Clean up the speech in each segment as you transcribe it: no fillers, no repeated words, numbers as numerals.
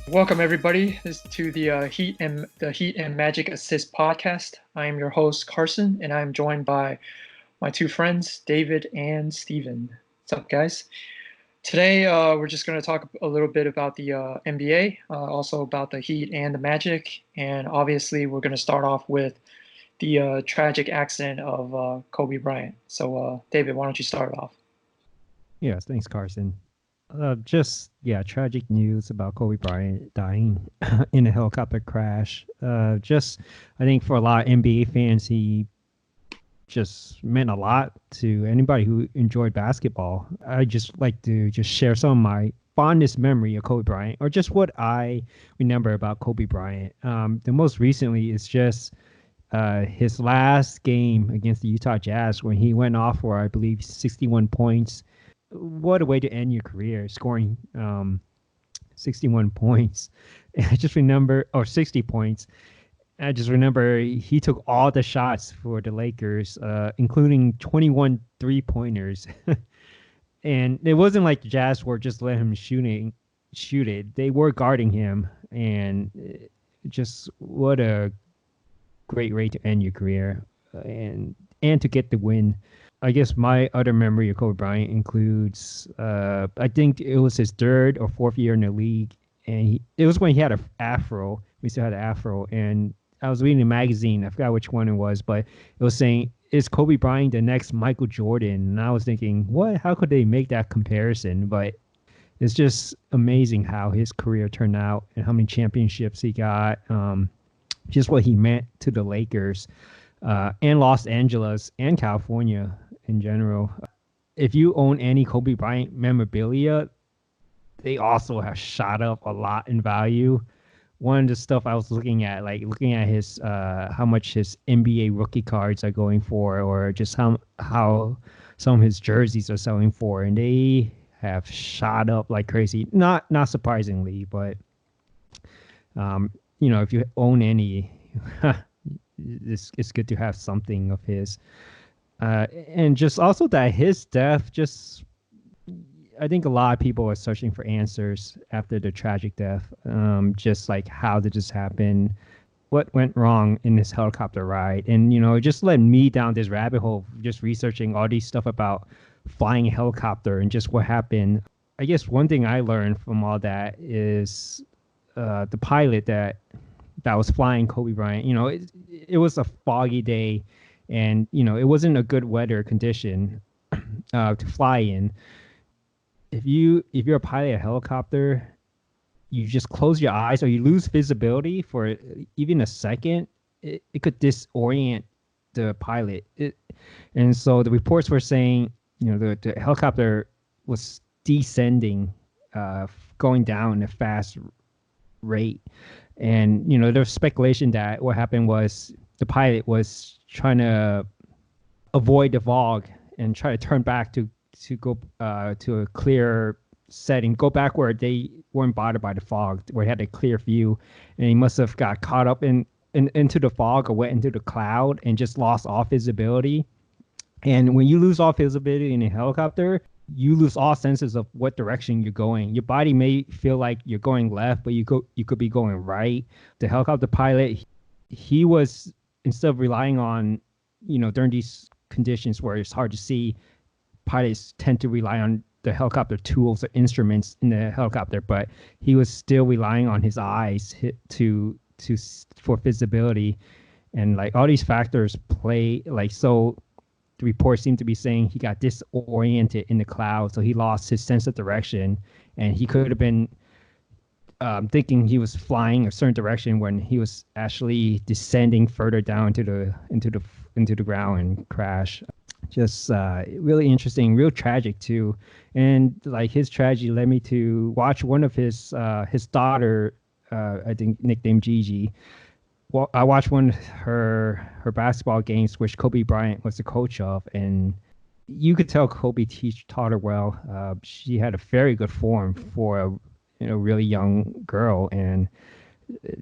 Welcome everybody to the Heat and Magic Assist podcast. I am your host Carson, and I am joined by my two friends David and Steven. What's up, guys? Today we're just going to talk a little bit about the NBA, also about the Heat and the Magic, and obviously we're going to start off with the tragic accident of Kobe Bryant. So, David, why don't you start it off? Yes, thanks, Carson. Tragic news about Kobe Bryant dying in a helicopter crash. I think for a lot of NBA fans, he just meant a lot to anybody who enjoyed basketball. I just like to just share some of my fondest memory of Kobe Bryant, or just what I remember about Kobe Bryant. The most recently is just his last game against the Utah Jazz when he went off for, I believe, 61 points. What a way to end your career, scoring 61 points. I just remember, or 60 points. I just remember he took all the shots for the Lakers, including 21 three-pointers. And it wasn't like the Jazz were just letting him shoot it. They were guarding him, and just what a great way to end your career, and to get the win. I guess my other memory of Kobe Bryant includes, I think it was his third or fourth year in the league, and it was when he had an afro. We still had an afro, and I was reading a magazine. I forgot which one it was, but it was saying, "Is Kobe Bryant the next Michael Jordan?" And I was thinking, what? How could they make that comparison? But it's just amazing how his career turned out and how many championships he got. Just what he meant to the Lakers, and Los Angeles and California in general. If you own any Kobe Bryant memorabilia, they also have shot up a lot in value. One of the stuff I was looking at, like looking at his how much his NBA rookie cards are going for, or just how some of his jerseys are selling for, and they have shot up like crazy. Not surprisingly, but if you own any, it's good to have something of his. And just also that his death, just I think a lot of people are searching for answers after the tragic death. Just like, how did this happen? What went wrong in this helicopter ride? And it just led me down this rabbit hole, just researching all these stuff about flying a helicopter and just what happened. I guess one thing I learned from all that is the pilot that was flying Kobe Bryant. It was a foggy day, and it wasn't a good weather condition to fly in. If you're a pilot of a helicopter, you just close your eyes or you lose visibility for even a second, it could disorient the pilot. And so the reports were saying, the helicopter was descending, going down at a fast rate. And, there's speculation that what happened was the pilot was trying to avoid the fog and try to turn back to go to a clear setting, go back where they weren't bothered by the fog, where he had a clear view. And he must have got caught up into the fog, or went into the cloud and just lost all visibility. And when you lose all visibility in a helicopter, you lose all senses of what direction you're going. Your body may feel like you're going left, but you could be going right. The helicopter pilot, he was, instead of relying on, during these conditions where it's hard to see, pilots tend to rely on the helicopter tools or instruments in the helicopter, but he was still relying on his eyes for visibility. And like all these factors play, like, so the reports seem to be saying he got disoriented in the cloud, so he lost his sense of direction, and he could have been thinking he was flying a certain direction when he was actually descending further down into the ground and crash. Just really interesting, real tragic too. And like, his tragedy led me to watch one of his daughter, I think nicknamed Gigi. Well, I watched one of her basketball games, which Kobe Bryant was the coach of, and you could tell Kobe taught her well. She had a very good form for a really young girl, and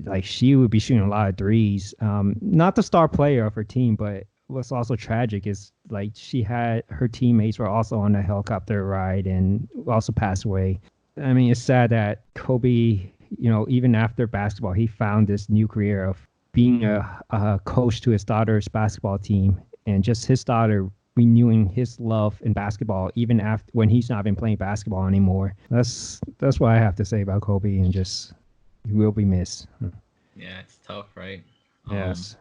like, she would be shooting a lot of threes. Not the star player of her team, but what's also tragic is, like, her teammates were also on a helicopter ride and also passed away. I mean, it's sad that Kobe even after basketball, he found this new career of being a coach to his daughter's basketball team, and just his daughter renewing his love in basketball even after when he's not been playing basketball anymore. That's what I have to say about Kobe, and just he will be missed. Yeah, it's tough, right? Yes.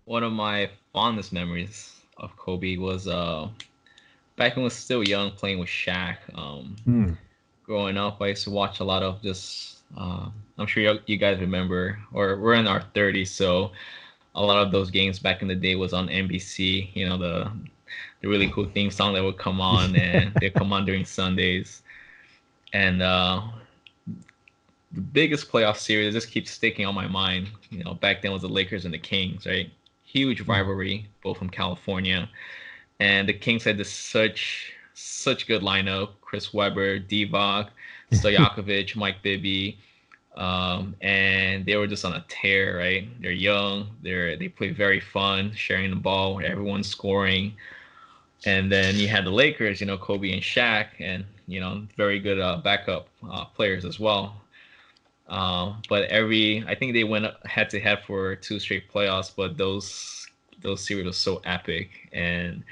One of my fondest memories of Kobe was back when I was still young, playing with Shaq. Mm. Growing up, I used to watch a lot of just. I'm sure you guys remember, or we're in our 30s, so a lot of those games back in the day was on NBC. The really cool theme song that would come on, and they come on during Sundays. And the biggest playoff series that just keeps sticking on my mind. Back then was the Lakers and the Kings, right? Huge rivalry, both from California, and the Kings had this such good lineup: Chris Webber, Divac, Stojakovic, Mike Bibby, and they were just on a tear, right? They're young, they play very fun, sharing the ball, everyone's scoring. And then you had the Lakers, Kobe and Shaq, and very good backup players as well. But I think they went head to head for 2 straight playoffs, but those series were so epic, and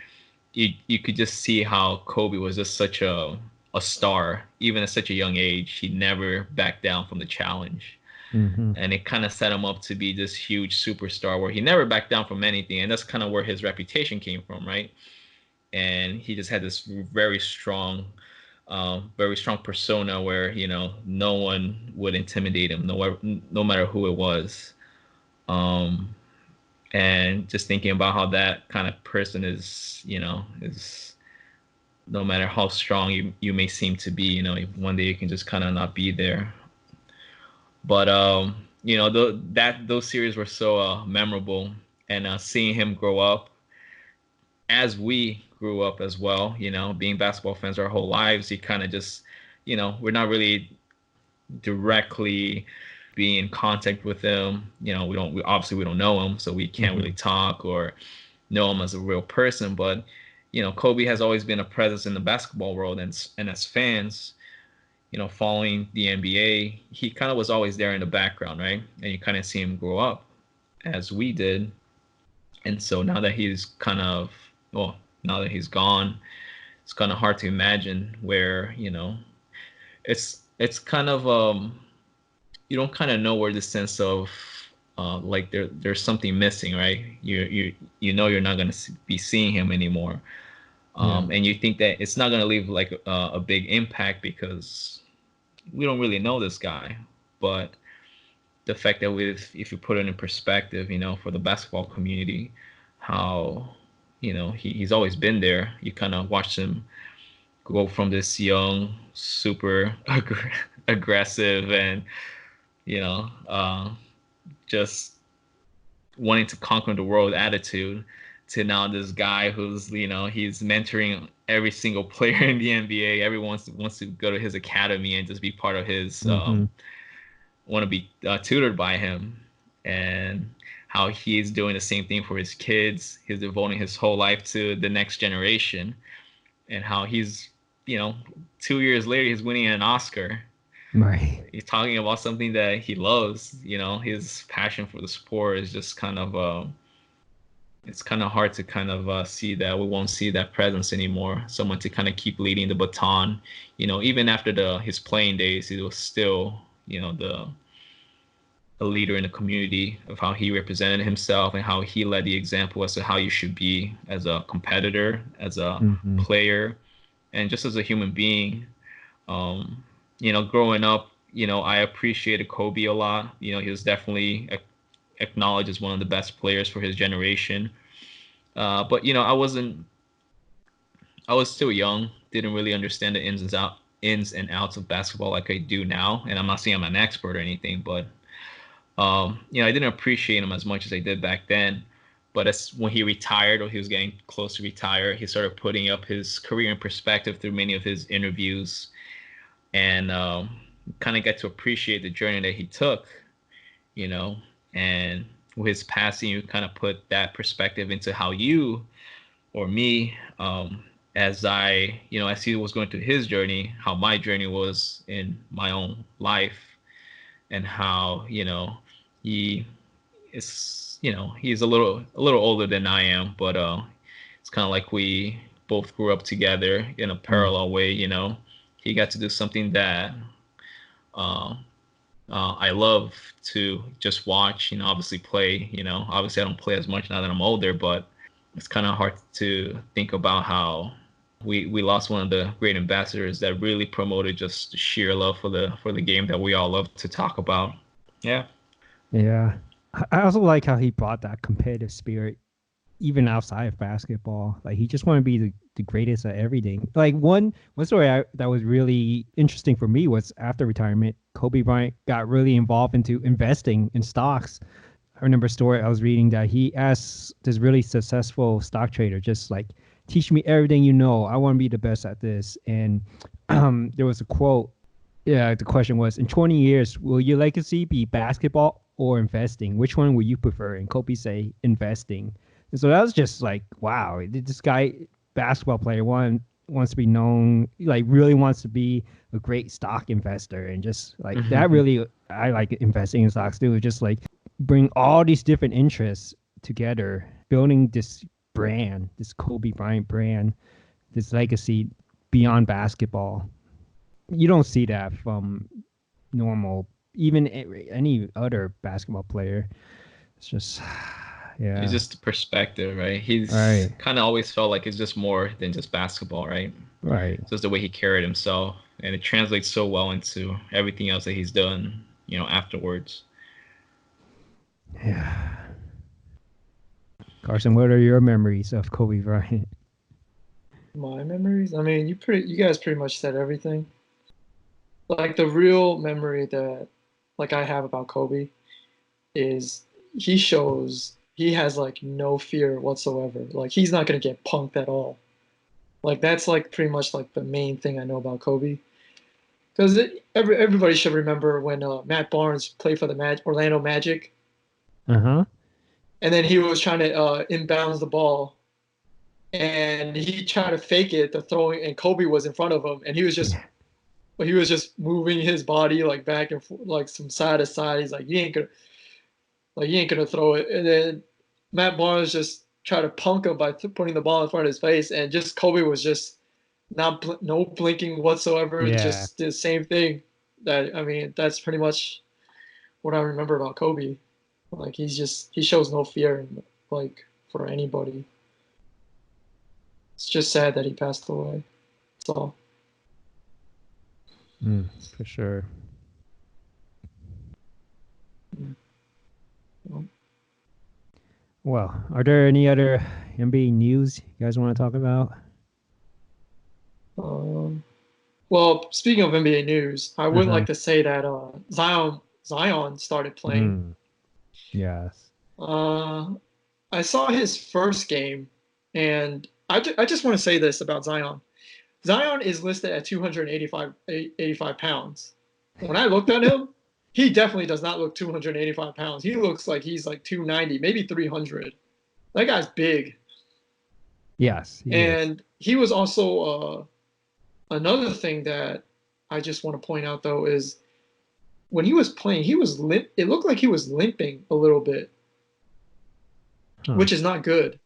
you could just see how Kobe was just such a star, even at such a young age. He never backed down from the challenge. Mm-hmm. And it kind of set him up to be this huge superstar where he never backed down from anything. And that's kind of where his reputation came from, right? And he just had this very strong persona where no one would intimidate him, no matter who it was. And just thinking about how that kind of person is no matter how strong you may seem to be, one day you can just kind of not be there. But those series were so memorable, and seeing him grow up as we grew up as well, being basketball fans our whole lives, he kind of just, we're not really directly be in contact with him. We don't know him, so we can't really talk or know him as a real person. But Kobe has always been a presence in the basketball world, and as fans, following the NBA, he kind of was always there in the background, right? And you kind of see him grow up as we did. And so now that now that he's gone, it's kind of hard to imagine where, it's kind of you don't kind of know where the sense of like there's something missing, right? You're not going to be seeing him anymore. And you think that it's not going to leave like a big impact because we don't really know this guy. But the fact that if you put it in perspective, for the basketball community, how he's always been there. You kind of watch him go from this young, super aggressive, and just wanting to conquer the world attitude, to now this guy who's he's mentoring every single player in the NBA. Everyone wants to go to his academy and just be part of his want to be tutored by him, and how he's doing the same thing for his kids. He's devoting his whole life to the next generation, and how he's 2 years later he's winning an Oscar. Right. He's talking about something that he loves. His passion for the sport is just kind of it's kind of hard to kind of see that we won't see that presence anymore. Someone to kind of keep leading the baton. Even after his playing days, he was still a leader in the community, of how he represented himself and how he led the example as to how you should be as a competitor, as a player, and just as a human being. Growing up, I appreciated Kobe a lot. He was definitely acknowledged as one of the best players for his generation. But I was still young, didn't really understand the ins and outs of basketball like I do now. And I'm not saying I'm an expert or anything, but I didn't appreciate him as much as I did back then. But as when he retired, or he was getting close to retire, he started putting up his career in perspective through many of his interviews, and kind of get to appreciate the journey that he took, and with his passing, you kind of put that perspective into how you or me, as as he was going through his journey, how my journey was in my own life. and how he is he's a little older than I am, but it's kind of like we both grew up together in a parallel way. He got to do something that uh, I love to just watch. Obviously play. Obviously I don't play as much now that I'm older, but it's kind of hard to think about how we lost one of the great ambassadors that really promoted just sheer love for the game that we all love to talk about. Yeah. Yeah. I also like how he brought that competitive spirit even outside of basketball. Like he just wanted to be the greatest at everything. Like one story that was really interesting for me was after retirement, Kobe Bryant got really involved into investing in stocks. I remember a story I was reading that he asked this really successful stock trader, just like, teach me everything you know. I want to be the best at this. And there was a quote. Yeah, the question was, in 20 years, will your legacy be basketball or investing? Which one will you prefer? And Kobe say investing. And so that was just like, wow, this guy, basketball player, wants to be known, like really wants to be a great stock investor. And just like that really, I like investing in stocks too. Just like bring all these different interests together, building this brand, this Kobe Bryant brand, this legacy beyond basketball. You don't see that from normal, even any other basketball player. It's just, It's yeah. just the perspective, right? He's Right. kind of always felt like it's just more than just basketball, right? Right. It's just the way he carried himself, and it translates so well into everything else that he's done, afterwards. Yeah. Carson, what are your memories of Kobe Bryant? My memories. I mean, you guys pretty much said everything. Like the real memory that like I have about Kobe is he has like no fear whatsoever. Like he's not gonna get punked at all. Like that's like pretty much like the main thing I know about Kobe. Because everybody should remember when Matt Barnes played for the Orlando Magic, Uh huh. and then he was trying to inbounds the ball, and he tried to fake it, the throwing, and Kobe was in front of him, and Yeah. he was just moving his body like back and forth, like from side to side. He's like, you ain't gonna throw it. And then Matt Barnes just tried to punk him by putting the ball in front of his face, and just Kobe was just no blinking whatsoever, Yeah. just the same thing. That I mean, that's pretty much what I remember about Kobe. Like he shows no fear like for anybody. It's just sad that he passed away. That's all. For sure. Yeah. Well, are there any other NBA news you guys want to talk about? Um, well, speaking of NBA news, I Uh would huh. like to say that Zion started playing. Mm, yes. Uh, I saw his first game, and I just want to say this about Zion. Zion is listed at 85 pounds. When I looked at him, he definitely does not look 285 pounds. He looks like he's like 290, maybe 300. That guy's big. Yes, he is. And he was also another thing that I just want to point out though is when he was playing, he was limp. It looked like he was limping a little bit, Huh. which is not good.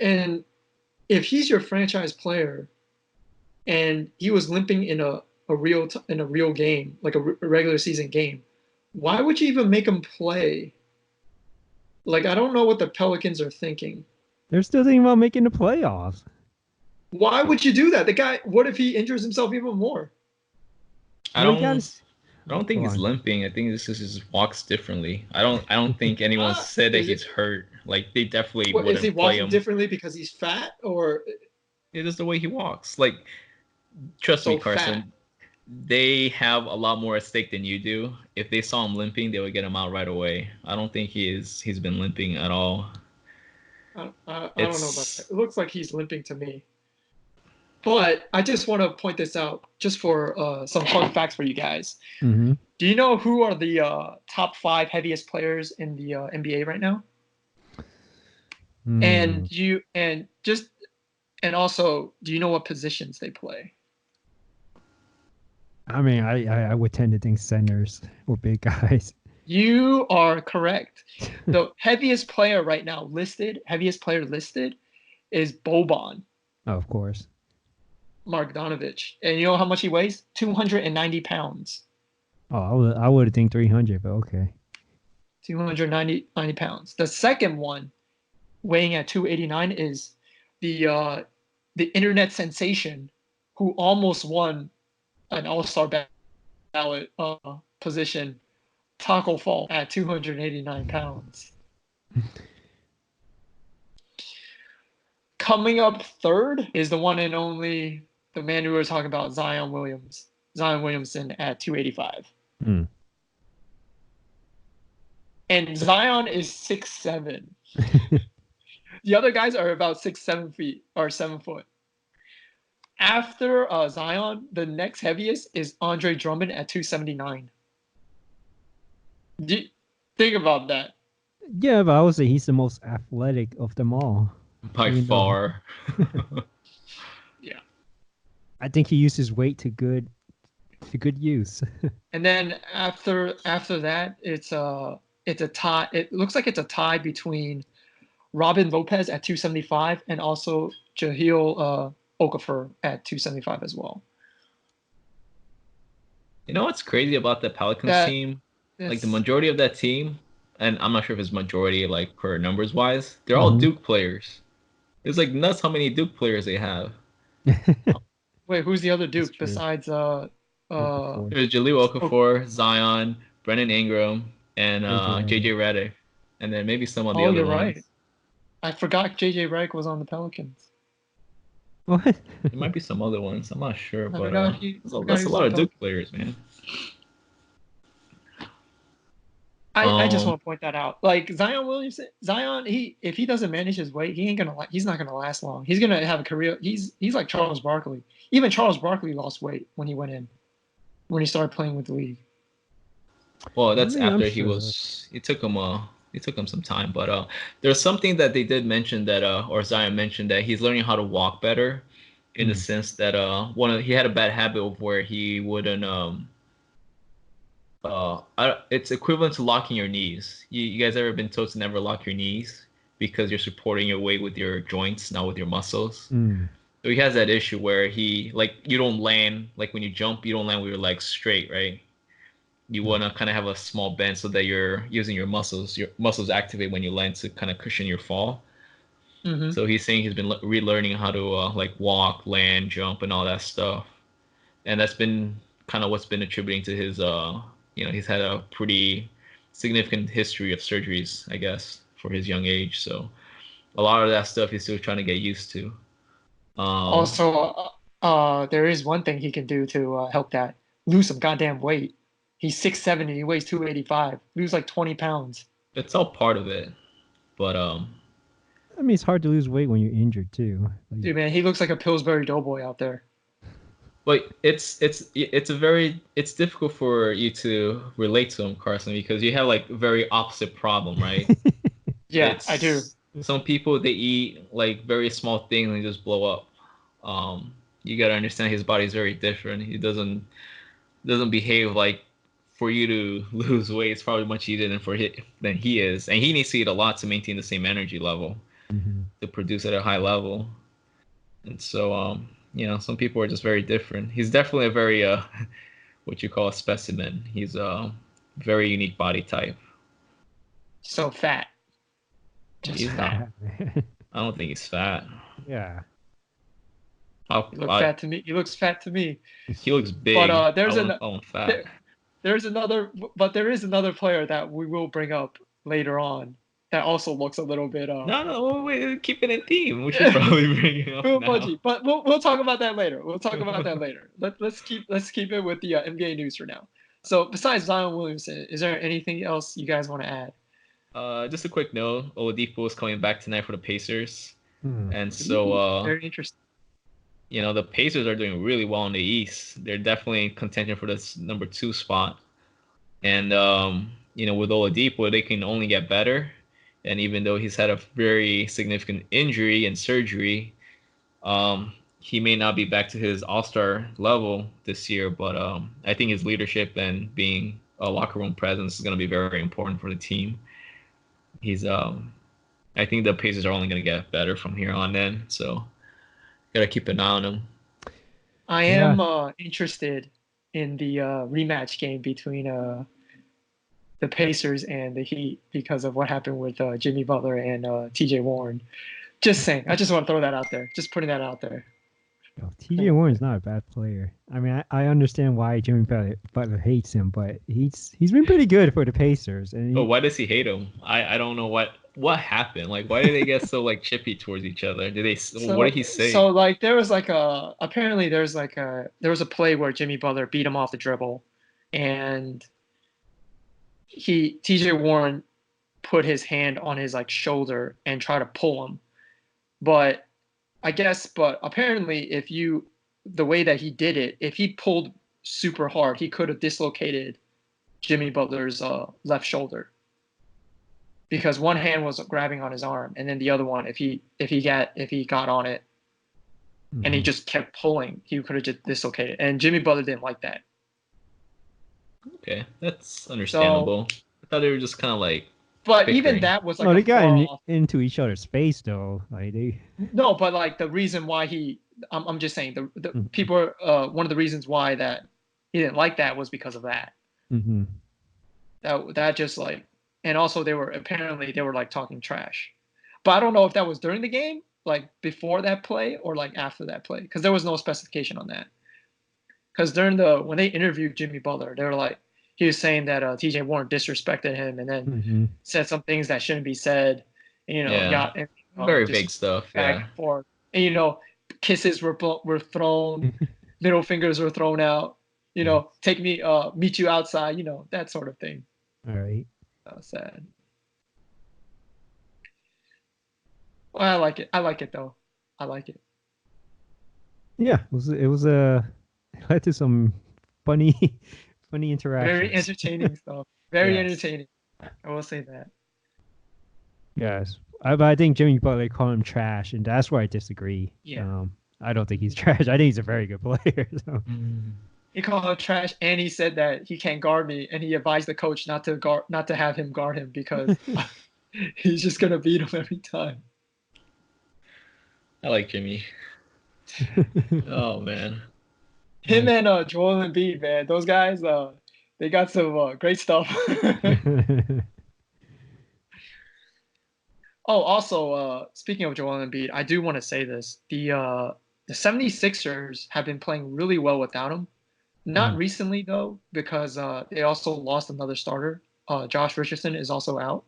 And if he's your franchise player and he was limping in in a real game, like a regular season game, why would you even make him play? Like I don't know what the Pelicans are thinking. They're still thinking about making the playoffs. Why would you do that? The guy, what if he injures himself even more? I Well, you don't gotta. I don't think Go he's on. limping. I think this is just walks differently. I don't think anyone said that Is he's it hurt. Like they definitely what is he wouldn't play walking him. differently because he's fat or It is the way he walks. Like trust me, so fat? Carson, they have a lot more at stake than you do. If they saw him limping, they would get him out right away. I don't think he's been limping at all. I don't know about that. It's It looks like he's limping to me. But I just want to point this out just for some fun facts for you guys. Mm-hmm. Do you know who are the top five heaviest players in the NBA right now? Hmm. And and also, do you know what positions they play? I mean, I would tend to think centers or big guys. You are correct. The heaviest player listed is Boban Oh, of course. Markdonovich. And you know how much he weighs? 290 pounds. Oh, I would think 300, but okay. 290 pounds. The second one, weighing at 289, is the internet sensation who almost won an All-Star ballot position, Taco Fall, at 289 pounds. Coming up third is the one and only, the man we were talking about, Zion Williamson at 285. Mm. And Zion is 6'7". The other guys are about 6'7" feet or 7 foot. After Zion, the next heaviest is Andre Drummond at 279. Think about that. Yeah, but I would say he's the most athletic of them all. By far. Yeah. I think he used his weight to good use. And then after that, it's a tie. It looks like it's a tie between Robin Lopez at 275 and also Jahlil Okafor at 275 as well. You know what's crazy about the Pelicans team? Like the majority of that team, and I'm not sure if it's majority like per numbers wise, they're all Duke players. It's like nuts how many Duke players they have. Wait, who's the other Duke besides There's Jahlil Okafor, Zion, Brennan Ingram, and JJ Redick, and then maybe some of the other ones. Right. I forgot JJ Redick was on the Pelicans. What? There might be some other ones. I'm not sure, but that's a lot of Duke players, man. I just want to point that out. Like Zion Williamson, if he doesn't manage his weight, he's not gonna last long. He's gonna have a career. He's like Charles Barkley. Even Charles Barkley lost weight when he started playing with the league. Well, that's after it took him some time, but there's something that they did mention that or Zion mentioned that he's learning how to walk better, in the sense that he had a bad habit of where he wouldn't it's equivalent to locking your knees. You guys ever been told to never lock your knees because you're supporting your weight with your joints, not with your muscles? So he has that issue where you don't land, like when you jump, you don't land with your legs straight, right? You want to kind of have a small bend so that you're using your muscles. Your muscles activate when you land to kind of cushion your fall. So he's saying he's been relearning how to walk, land, jump, and all that stuff. And that's been kind of what's been attributing to his he's had a pretty significant history of surgeries, I guess, for his young age. So a lot of that stuff he's still trying to get used to. Also, there is one thing he can do to help that: lose some goddamn weight. He's 6'7" and he weighs 285. Lose like 20 pounds. It's all part of it, but I mean, it's hard to lose weight when you're injured too. Dude, man, he looks like a Pillsbury Doughboy out there. But it's difficult for you to relate to him, Carson, because you have like a very opposite problem, right? Yeah, I do. Some people, they eat like very small things and they just blow up. You gotta understand his body's very different. He doesn't behave like, for you to lose weight, it's probably much easier than he is, and he needs to eat a lot to maintain the same energy level to produce at a high level. And so some people are just very different. He's definitely a very what you call a specimen. He's a very unique body type. So fat. He's not. I don't think he's fat. Yeah. He looks fat to me. He looks fat to me. He looks big. But there is another player that we will bring up later on that also looks a little bit. No, wait, keep it in theme. We should probably bring it up now. But we'll talk about that later. Let's keep it with the NBA news for now. So besides Zion Williamson, is there anything else you guys want to add? Just a quick note: Oladipo is coming back tonight for the Pacers, and so very interesting. The Pacers are doing really well in the East. They're definitely in contention for this number 2 spot, and with Oladipo, they can only get better. And even though he's had a very significant injury and surgery, he may not be back to his all-star level this year, but I think his leadership and being a locker room presence is going to be very, very important for the team. He's I think the Pacers are only going to get better from here on in, so gotta keep an eye on him. I Yeah. am interested in the rematch game between the Pacers and the Heat because of what happened with Jimmy Butler and T.J. Warren. Just saying. I just want to throw that out there. Just putting that out there. TJ Warren's not a bad player. I mean, I understand why Jimmy Butler hates him, but he's been pretty good for the Pacers. And But why does he hate him? I don't know what happened. Like, why did they get so like chippy towards each other? What did he say? So like there was like a apparently there was a play where Jimmy Butler beat him off the dribble, and T.J. Warren put his hand on his like shoulder and try to pull him, but apparently the way that he did it, if he pulled super hard, he could have dislocated Jimmy Butler's left shoulder because one hand was grabbing on his arm, and then the other one, if he got on it, and he just kept pulling, he could have just dislocated. And Jimmy Butler didn't like that. Okay, that's understandable. I thought they were just kind of like. But even that was like they got into each other's face though. Like they. No, but like the reason why I'm just saying the people one of the reasons why that he didn't like that was because of that. Mm-hmm. That just like, and also they were like talking trash, but I don't know if that was during the game, like before that play or like after that play, because there was no specification on that. Because when they interviewed Jimmy Butler, they were like, he was saying that T.J. Warren disrespected him and then said some things that shouldn't be said, and, very vague stuff. Back and forth, and kisses were thrown, middle fingers were thrown out. Take me, meet you outside. That sort of thing. All right. That was sad. Well, I like it. I like it though. I like it. Yeah, it led to some funny interactions. Very entertaining stuff. Very entertaining. I will say that. Yes, I think Jimmy Butler called him trash, and that's where I disagree. Yeah. I don't think he's trash. I think he's a very good player. So. He called him trash, and he said that he can't guard me, and he advised the coach not to have him guard him because he's just gonna beat him every time. I like Jimmy. Oh man. Him and Joel Embiid, man, those guys, they got some great stuff. Oh, also, speaking of Joel Embiid, I do want to say this: the 76ers have been playing really well without him. Not recently though, because they also lost another starter. Josh Richardson is also out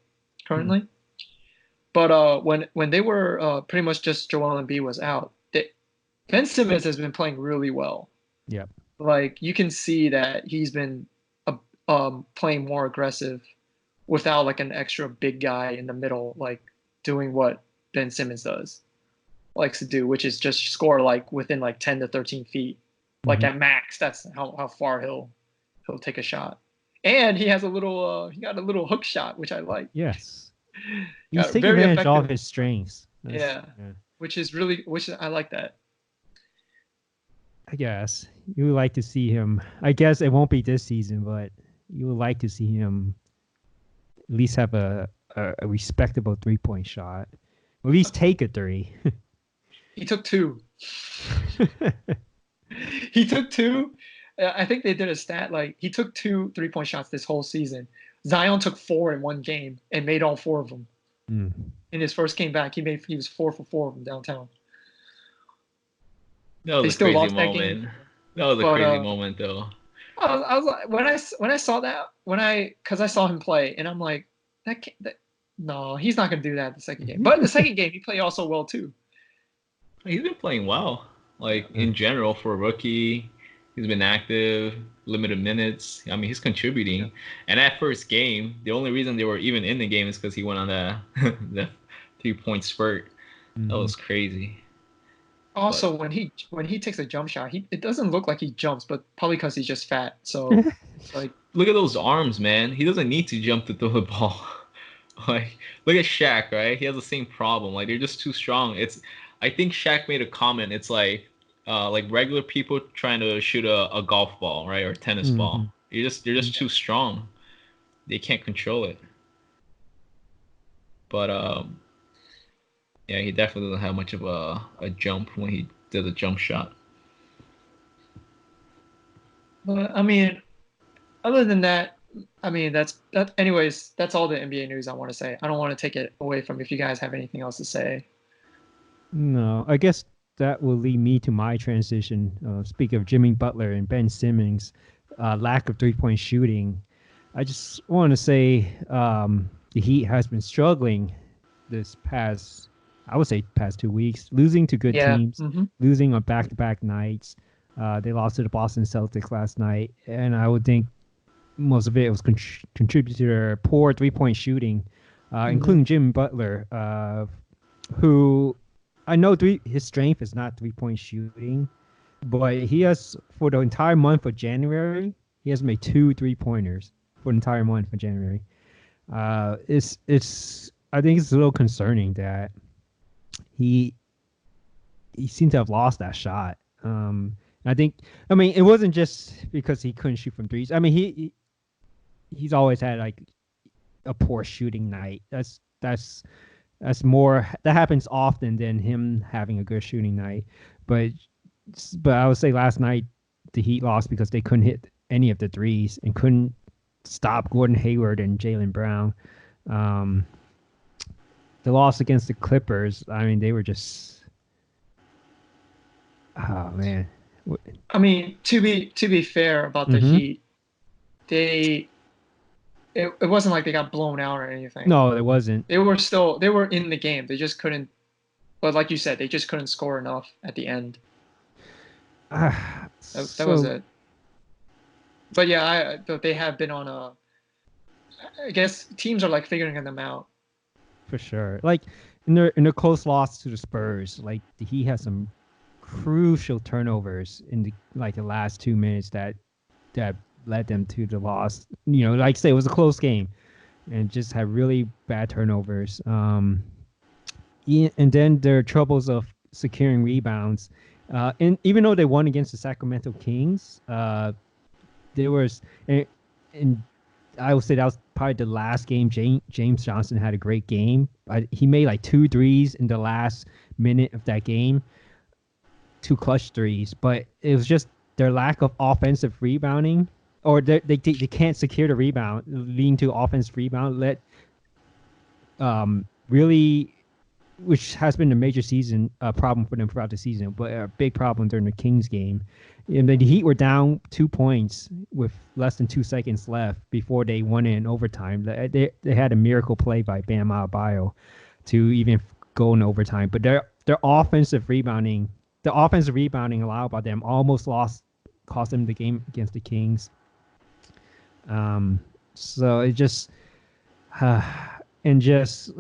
currently. But when they were pretty much just Joel Embiid was out, Ben Simmons has been playing really well. Yeah. Like you can see that he's been playing more aggressive without like an extra big guy in the middle, like doing what Ben Simmons likes to do, which is just score like within like 10 to 13 feet. Like at max, that's how far he'll take a shot. And he has he got a little hook shot, which I like. Yes. He's taking advantage of all his strengths. Yeah. Which I like that. I guess you would like to see him. I guess it won't be this season, but you would like to see him at least have a respectable 3-point shot. At least take a 3. He took 2. He took 2. I think they did a stat like he took 2 3-point shots this whole season. Zion took 4 in one game and made all 4 of them. In his first game back, he was 4 for 4 from downtown. That was a crazy moment. That was a crazy moment, though. I was like, when I saw that, because I saw him play, and I'm like, no, he's not gonna do that the second game. But the second game, he played also well too. He's been playing well, like in general for a rookie. He's been active, limited minutes. I mean, he's contributing. Yeah. And that first game, the only reason they were even in the game is because he went on the 3-point spurt. That was crazy. Also, when he takes a jump shot, it doesn't look like he jumps, but probably because he's just fat. So, like, look at those arms, man. He doesn't need to jump to throw the ball. Like, look at Shaq, right? He has the same problem. Like, they're just too strong. I think Shaq made a comment. It's like like regular people trying to shoot a golf ball, right, or tennis ball. Hmm. You're just too strong. They can't control it. But yeah, he definitely doesn't have much of a jump when he does a jump shot. But I mean, other than that, I mean that's that. Anyways, that's all the NBA news I want to say. I don't want to take it away from if you guys have anything else to say. No, I guess that will lead me to my transition. Speak of Jimmy Butler and Ben Simmons, lack of 3-point shooting. I just want to say the Heat has been struggling this past, I would say, past 2 weeks, losing to good Yeah. teams, losing on back-to-back nights. They lost to the Boston Celtics last night, and I would think most of it was contributed to their poor 3-point shooting, including Jimmy Butler, who I know his strength is not 3-point shooting, but he has for the entire month of January, he has made 2 3-pointers for the entire month of January. It's I think it's a little concerning that he he seemed to have lost that shot. I mean, it wasn't just because he couldn't shoot from threes. I mean, he's always had like a poor shooting night. That's more that happens often than him having a good shooting night. But I would say last night the Heat lost because they couldn't hit any of the threes and couldn't stop Gordon Hayward and Jaylen Brown. Um, the loss against the Clippers, I mean, they were just oh man. I mean, to be fair about the Mm-hmm. Heat, they it wasn't like they got blown out or anything. No, it wasn't. They were in the game. They just couldn't. But like you said, they just couldn't score enough at the end. That was So it. But yeah, they have been on a. I guess teams are like figuring them out. for sure, like in their close loss to the Spurs, like he has some crucial turnovers in the last 2 minutes that led them to the loss. You know, like I say, it was a close game, and just had really bad turnovers. And then their troubles of securing rebounds. And even though they won against the Sacramento Kings, there was and I would say that was probably the last game James Johnson had a great game. He made like 2 threes in the last minute of that game, 2 clutch threes, but it was just their lack of offensive rebounding, or they can't secure the rebound, leading to offensive rebound. Really, which has been a major season problem for them throughout the season, but a big problem during the Kings game. And the Heat were down 2 points with less than 2 seconds left before they won it in overtime. They had a miracle play by Bam Adebayo to even go in overtime, but their offensive rebounding, the offensive rebounding allowed by them almost cost them the game against the Kings. So it just and just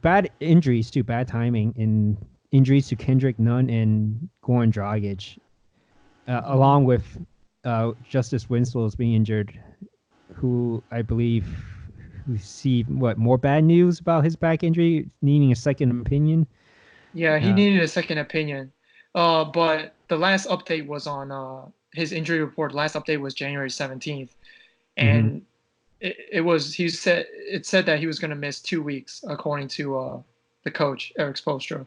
bad injuries too, bad timing, and injuries to Kendrick Nunn and Goran Dragic, along with Justice Winslow's being injured, who I believe received more bad news about his back injury, needing a second opinion. Yeah, he needed a second opinion. But the last update was on his injury report. Last update was January 17th, Mm-hmm. and it said that he was going to miss 2 weeks according to the coach Eric Spoelstra.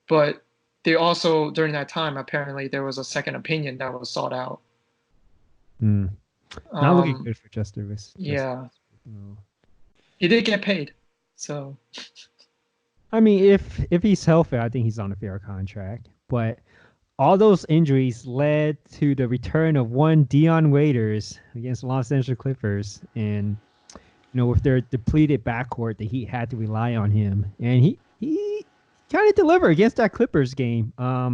But they also during that time apparently there was a second opinion that was sought out. Not looking good for Justice. Yeah, No. he did get paid, so. I mean, if he's healthy, I think he's on a fair contract. But all those injuries led to the return of one Dion Waiters against the Los Angeles Clippers, and with their depleted backcourt, the Heat had to rely on him, and he kind of delivered against that Clippers game. I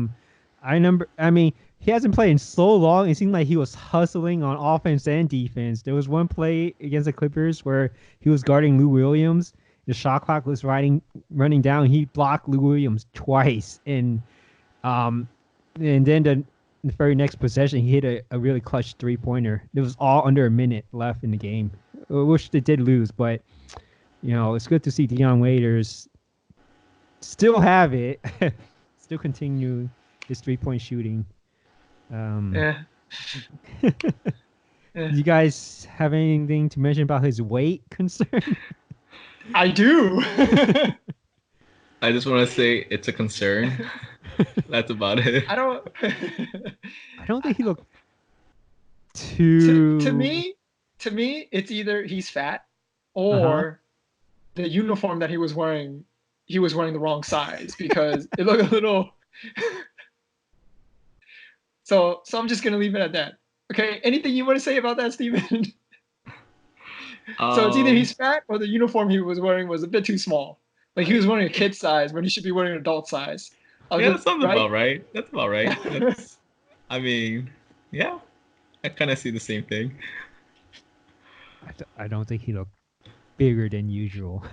mean, he hasn't played in so long. It seemed like he was hustling on offense and defense. There was one play against the Clippers where he was guarding Lou Williams. The shot clock was running down. He blocked Lou Williams twice, and then the very next possession, he hit a really clutch 3-pointer. It was all under a minute left in the game. I wish they did lose, but it's good to see Dion Waiters still have it, still continue his 3-point shooting. Yeah. Yeah. You guys have anything to mention about his weight concern? I do. I just want to say it's a concern. That's about it. I don't. I don't think he looked to too. me, it's either he's fat Uh-huh. or the uniform that he was wearing the wrong size because it looked a little. So I'm just gonna leave it at that. Okay. Anything you want to say about that, Steven? So it's either Um, he's fat or the uniform he was wearing was a bit too small. Like he was wearing a kid size when he should be wearing an adult size. yeah, that sounds Right? about right. That's about right. I mean, yeah, I kind of see the same thing. I don't think he looked bigger than usual.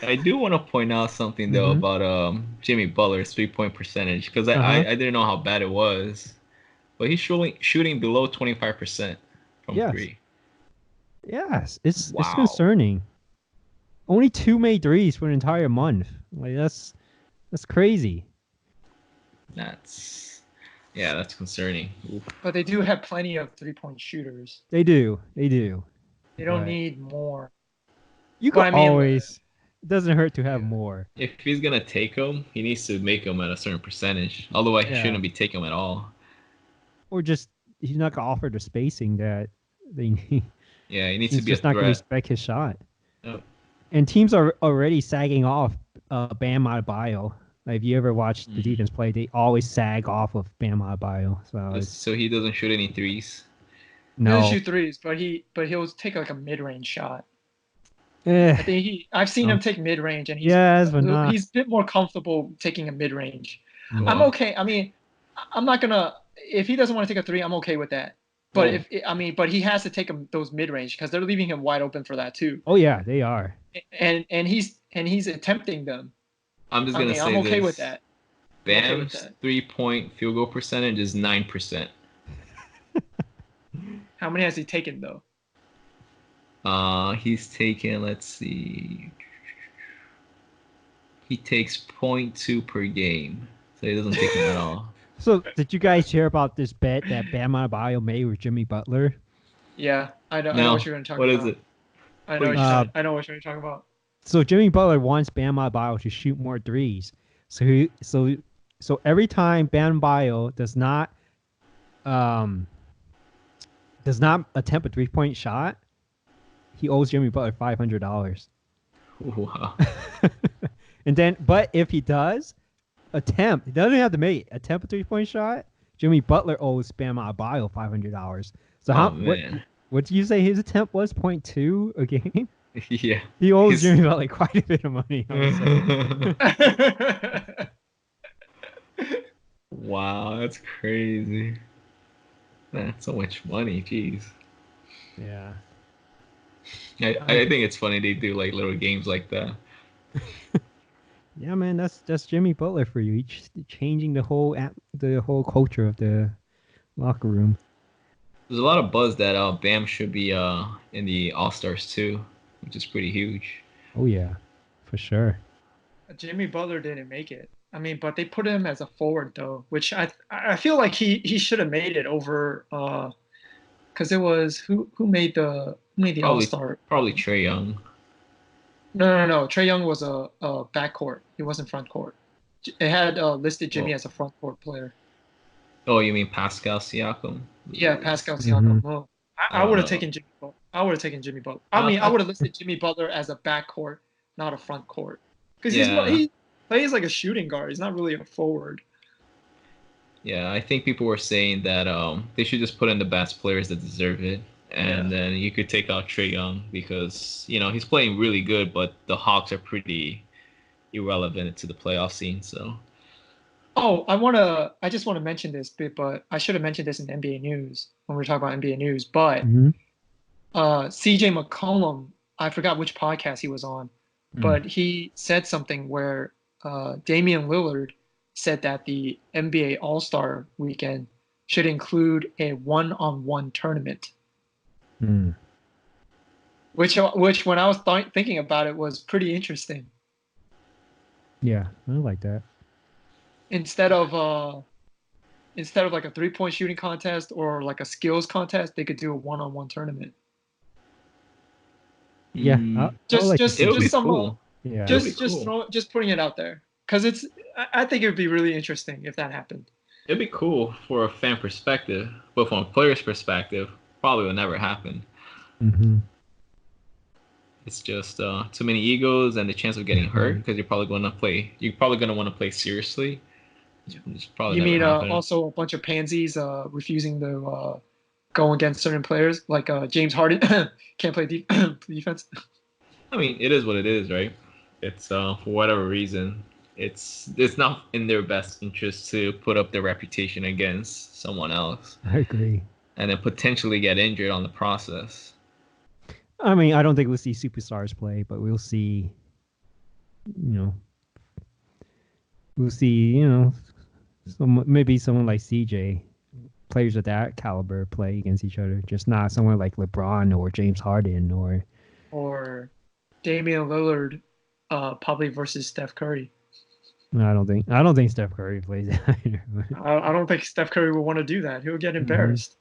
I do want to point out something though Mm-hmm. about Jimmy Butler's 3-point percentage because Uh-huh. I didn't know how bad it was, but he's shooting below 25% from Yes. three. Yes. It's Wow, concerning. Only 2 made threes for an entire month. Like that's crazy. that's yeah, that's concerning. Oof. But they do have plenty of 3-point shooters. They do. They do. They don't But need more. you But could I mean, always. It doesn't hurt to have Yeah. more. If he's gonna take him, he needs to make him at a certain percentage. Otherwise, he Yeah. shouldn't be taking him at all. Or just he's not gonna offer the spacing that they need. Yeah, he needs to He's be a just not gonna threat. respect his shot. Yep. And teams are already sagging off Bam Adebayo. Like if you ever watched the defense play, they always sag off of Bam Adebayo. So Just it's so he doesn't shoot any threes. he doesn't no. shoot threes, but he'll take like a mid-range shot. Eh, I think I've seen him um, take mid-range, and yes, but not. he's a bit more comfortable taking a mid-range. I'm Well, okay. I mean, I'm not gonna if he doesn't want to take a three, I'm okay with that. But well, but he has to take those mid-range because they're leaving him wide open for that too. Oh yeah, they are. And he's attempting them. I'm just I gonna mean, I'm say okay with this: that. I'm okay with Bam's that. 3-point field goal percentage is 9%. How many has he taken though? He's taken. Let's see. He takes 0.2 per game, so he doesn't take them at all. So did you guys hear about this bet that Bam Adebayo made with Jimmy Butler? Yeah, I know No, what you're gonna talk what is about. it? Please. I know what you're talking about. So Jimmy Butler wants Bam Adebayo to shoot more threes. So every time Bam Adebayo does not attempt a 3-point shot, he owes Jimmy Butler $500. Wow. And then, but if he does attempt, he doesn't have to make it, attempt a 3-point shot. Jimmy Butler owes Bam Adebayo $500. So Oh man. what did you say his attempt was? 0.2 a game. Yeah. He owes He's- Jimmy Butler quite a bit of money. Wow, that's crazy. That's so much money, jeez. Yeah. I think it's funny they do like little games like that. Yeah, man, that's Jimmy Butler for you. He's changing the whole culture of the locker room. There's a lot of buzz that Bam should be in the All Stars too, which is pretty huge. Oh yeah, for sure. Jimmy Butler didn't make it. I mean, but they put him as a forward though, which I feel like he should have made it over because it was who made the All Star. Probably Trae Young. No. Trae Young was a backcourt. He wasn't front court. It had listed Jimmy Well, as a front court player. Oh, you mean Pascal Siakam? Yeah, Pascal Siakam. Mhm. Well, I I don't would have know. taken Jimmy Butler. I would have taken Jimmy Butler. I mean, I would have listed Jimmy Butler as a backcourt, not a front court, because Yeah. he plays like a shooting guard. He's not really a forward. Yeah, I think people were saying that they should just put in the best players that deserve it, and then you could take out Trae Young because he's playing really good, but the Hawks are pretty irrelevant to the playoff scene. So Oh, I just want to mention this bit, but I should have mentioned this in NBA news when we were talking about NBA news. But Mhm. CJ McCollum, I forgot which podcast he was on, but he said something where Damian Lillard said that the NBA All-Star weekend should include a one-on-one tournament, Mm. which when I was thinking about it was pretty interesting. Yeah, I like that. instead of like a 3-point shooting contest or like a skills contest, they could do a one-on-one tournament. Yeah, I would like to see It would be Just some cool. Yeah. It would be cool. just putting it out there because I think it would be really interesting if that happened. It'd be cool for a fan perspective, but from a player's perspective, probably will never happen. Mm-hmm. It's just too many egos and the chance of getting hurt Right. because you're probably going to play. You're probably going to want to play seriously. It's probably You never mean happen. also a bunch of pansies refusing to go against certain players like James Harden can't play defense. I mean, it is what it is, right? It's for whatever reason, it's not in their best interest to put up their reputation against someone else I agree. and then potentially get injured on the process. I mean, I don't think we'll see superstars play, but we'll see. We'll see. Maybe someone like CJ, players of that caliber, play against each other. Just not someone like LeBron or James Harden Or Damian Lillard probably versus Steph Curry. I don't think Steph Curry plays either. I don't think Steph Curry would want to do that. He'll get embarrassed.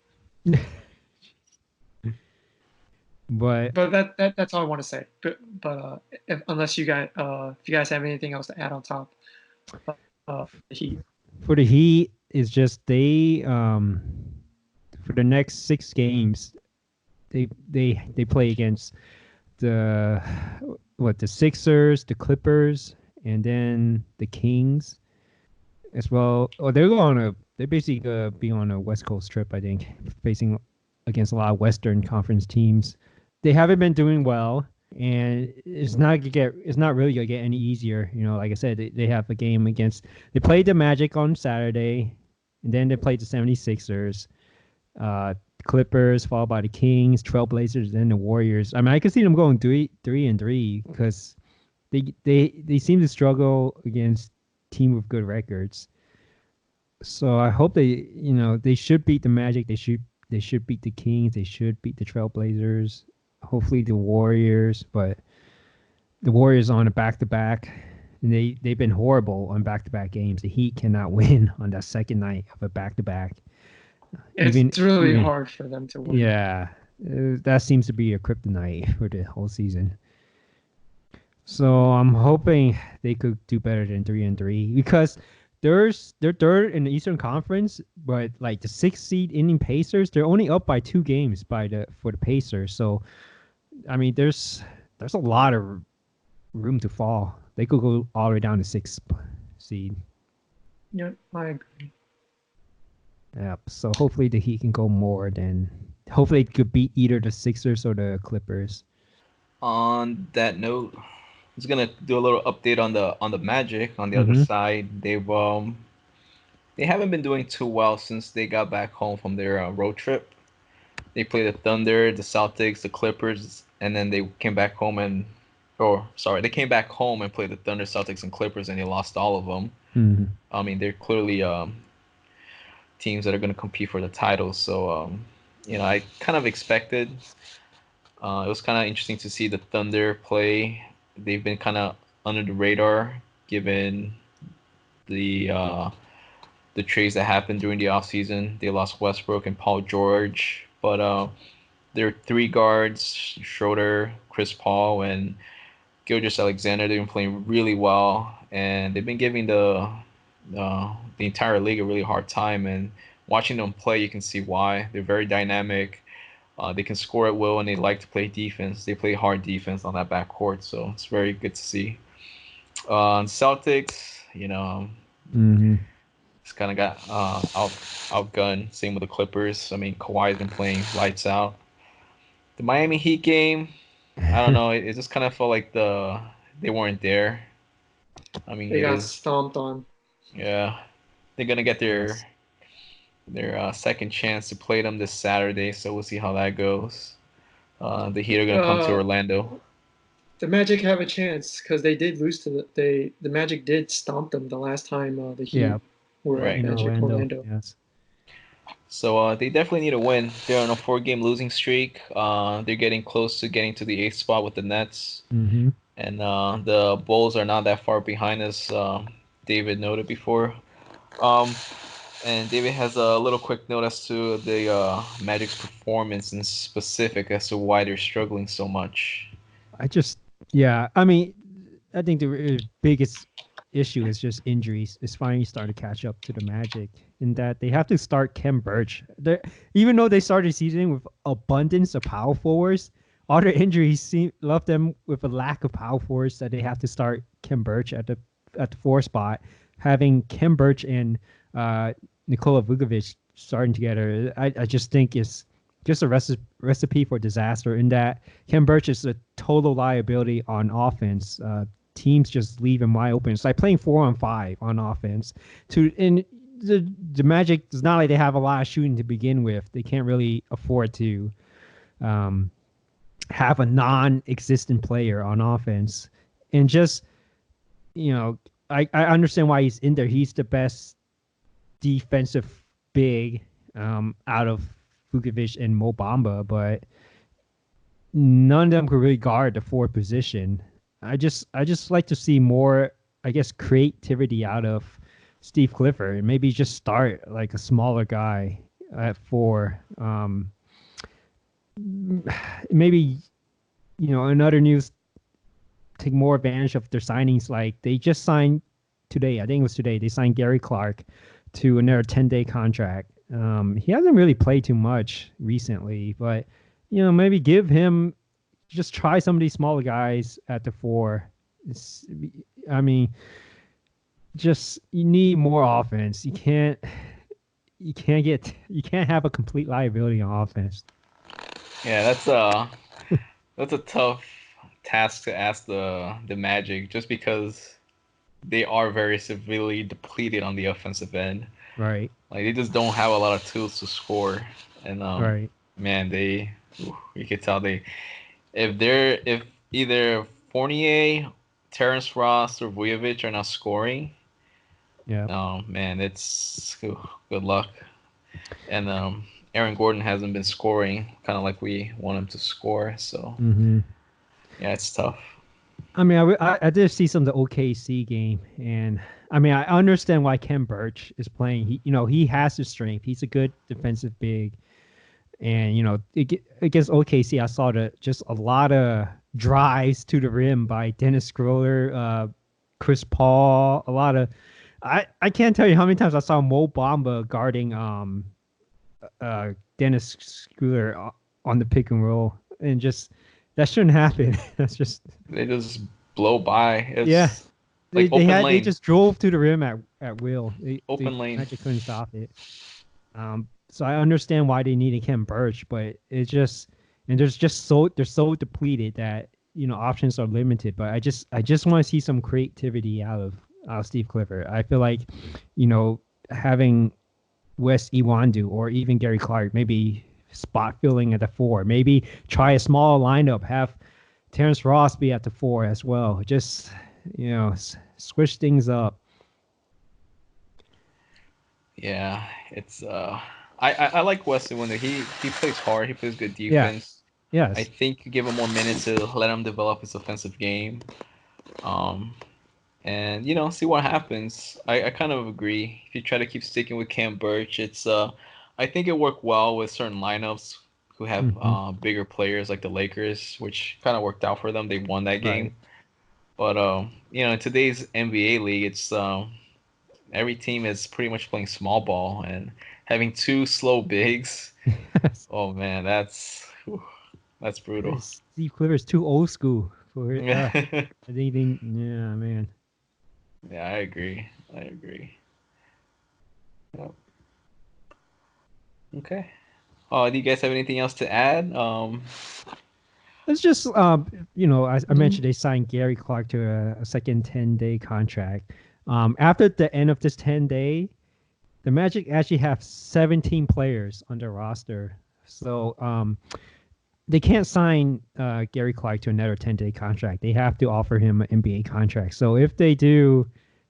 But that's all I want to say. But unless you guys if you guys have anything else to add on top, the Heat. For the Heat, it's just they for the next 6 games, they play against the Sixers, the Clippers, and then the Kings as well. Or they're basically gonna be on a West Coast trip, I think, facing against a lot of Western Conference teams. They haven't been doing well, and it's not really gonna get any easier. Like I said, they have a game they played the Magic on Saturday, and then they played the 76ers, Clippers, followed by the Kings, Trailblazers, then the Warriors. I mean, I could see them going 3-3 because they seem to struggle against team with good records. So I hope they should beat the Magic. They should beat the Kings. They should beat the Trailblazers. Hopefully the Warriors, but the Warriors on a back-to-back, and they've been horrible on back-to-back games. The Heat cannot win on that second night of a back-to-back. It's really hard for them to win. Yeah, that seems to be a kryptonite for the whole season. So I'm hoping they could do better than 3-3 because they're third in the Eastern Conference, but like the 6th seed Indian Pacers, they're only up by 2 games for the Pacers. So I mean, there's a lot of room to fall. They could go all the way down to 6th seed. Yeah, I agree. Yep. So hopefully the Heat can go more than. Hopefully it could beat either the Sixers or the Clippers. On that note, I was gonna do a little update on the Magic. On the other side, they haven't been doing too well since they got back home from their road trip. They played the Thunder, the Celtics, the Clippers, and then they came back home they came back home and played the Thunder, Celtics, and Clippers, and they lost all of them. Mm-hmm. I mean, they're clearly teams that are going to compete for the title. So, I kind of expected. It was kind of interesting to see the Thunder play. They've been kind of under the radar given the trades that happened during the offseason. They lost Westbrook and Paul George, but their 3 guards, Schroeder, Chris Paul, and Gilgeous-Alexander, they've been playing really well, and they've been giving the entire league a really hard time. And watching them play, you can see why. They're very dynamic. They can score at will, and they like to play defense. They play hard defense on that backcourt, so it's very good to see. Celtics, it's kind of got outgunned. Same with the Clippers. I mean, Kawhi's been playing lights out. The Miami Heat game, I don't know. It just kind of felt like they weren't there. I mean, they got stomped on. Yeah, they're gonna get their second chance to play them this Saturday, so we'll see how that goes. The Heat are gonna come to Orlando. The Magic have a chance because they did lose to the Magic did stomp them the last time the Heat were at Magic Orlando. Yes. So they definitely need a win. They're on a 4-game losing streak. They're getting close to getting to the 8th spot with the Nets. Mm-hmm. And the Bulls are not that far behind, as David noted before. Um, and David has a little quick note as to the Magic's performance in specific as to why they're struggling so much. I just, yeah, I mean, I think the biggest issue is just injuries. It's finally starting to catch up to the Magic in that they have to start Kem Birch. Even though they started the season with abundance of power forwards, all their injuries left them with a lack of power forwards that they have to start Kem Birch at the four spot. Having Kem Birch and Nikola Vukovic starting together, I just think is just a recipe for disaster in that Kem Birch is a total liability on offense. Teams just leave him wide open. It's like playing 4-on-5 on offense. And the Magic, it's not like they have a lot of shooting to begin with. They can't really afford to have a non-existent player on offense. And just, I understand why he's in there. He's the best defensive big out of Vukovic and Mo Bamba, but none of them could really guard the forward position. I just like to see more, I guess, creativity out of Steve Clifford and maybe just start like a smaller guy at four. Maybe, in other news, take more advantage of their signings. Like they just signed today, I think it was today, they signed Gary Clark to another 10-day contract. He hasn't really played too much recently, but maybe give him, just try some of these smaller guys at the four. I mean, just you need more offense. You can't have a complete liability on offense. Yeah, that's a tough task to ask the Magic, just because they are very severely depleted on the offensive end. Right. Like they just don't have a lot of tools to score, and Right. man, you could tell if either Fournier, Terrence Ross, or Vujovic are not scoring, Yeah. oh man, it's good luck. And Aaron Gordon hasn't been scoring, kind of like we want him to score. So yeah, it's tough. I mean, I did see some of the OKC game, and I mean, I understand why Kem Birch is playing. He has the strength. He's a good defensive big, and against OKC, I saw just a lot of drives to the rim by Dennis Schroeder, Chris Paul. A lot of, I can't tell you how many times I saw Mo Bamba guarding Dennis Schroeder on the pick and roll, and just that shouldn't happen. That's just They just blow by. yeah. It's like open lane. They just drove to the rim at will. Open lane. Magic couldn't stop it. So I understand why they needed Kem Birch, but it's just, and they're so depleted that options are limited. But I just want to see some creativity out of Steve Clifford. I feel like having Wes Iwandu or even Gary Clark maybe spot filling at the four, maybe try a small lineup, have Terrence Ross be at the four as well. Just switch things up. Yeah, it's I like Wesley Wonder. He plays hard. He plays good defense. Yeah. Yes. I think you give him more minutes to let him develop his offensive game. And see what happens. I kind of agree. If you try to keep sticking with Cam Birch, it's I think it worked well with certain lineups who have bigger players like the Lakers, which kind of worked out for them. They won that game. Right. But in today's NBA league, it's every team is pretty much playing small ball, and having two slow bigs. Oh man, that's brutal. Steve Clifford's too old school for it. I think, yeah, man. Yeah, I agree. Yep. Okay. Do you guys have anything else to add? It's just, I mentioned they signed Gary Clark to a second 10-day contract. After the end of this 10-day, the Magic actually have 17 players on their roster. So they can't sign Gary Clark to another 10-day contract. They have to offer him an NBA contract. So if they do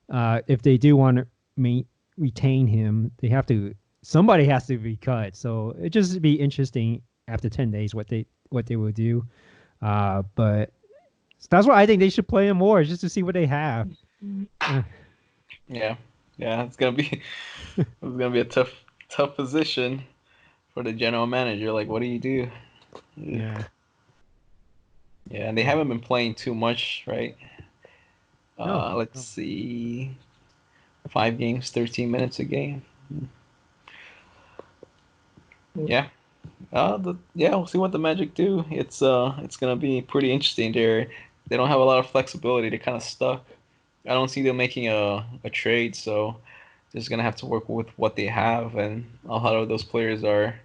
want to retain him, somebody has to be cut. So it just be interesting after 10 days what they will do. But that's why I think they should play him more, just to see what they have. Yeah. Yeah, it's gonna be a tough position for the general manager. Like, what do you do? Yeah. Yeah, and they haven't been playing too much, right? No. Let's No. see, 5 games, 13 minutes a game. Yeah. Yeah, we'll see what the Magic do. It's gonna be pretty interesting. They don't have a lot of flexibility. They're kind of stuck. I don't see them making a trade, so they're just gonna have to work with what they have, and a lot of those players they're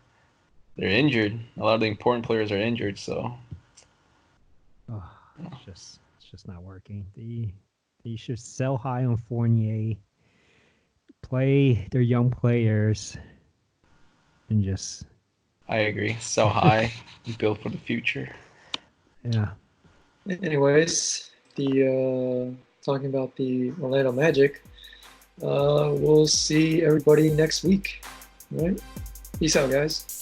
injured. A lot of the important players are injured, so Oh, it's just not working. They should sell high on Fournier, play their young players, and just I agree. So high, built for the future. yeah. Anyways, the talking about the Orlando Magic. We'll see everybody next week. All right. Peace out, guys.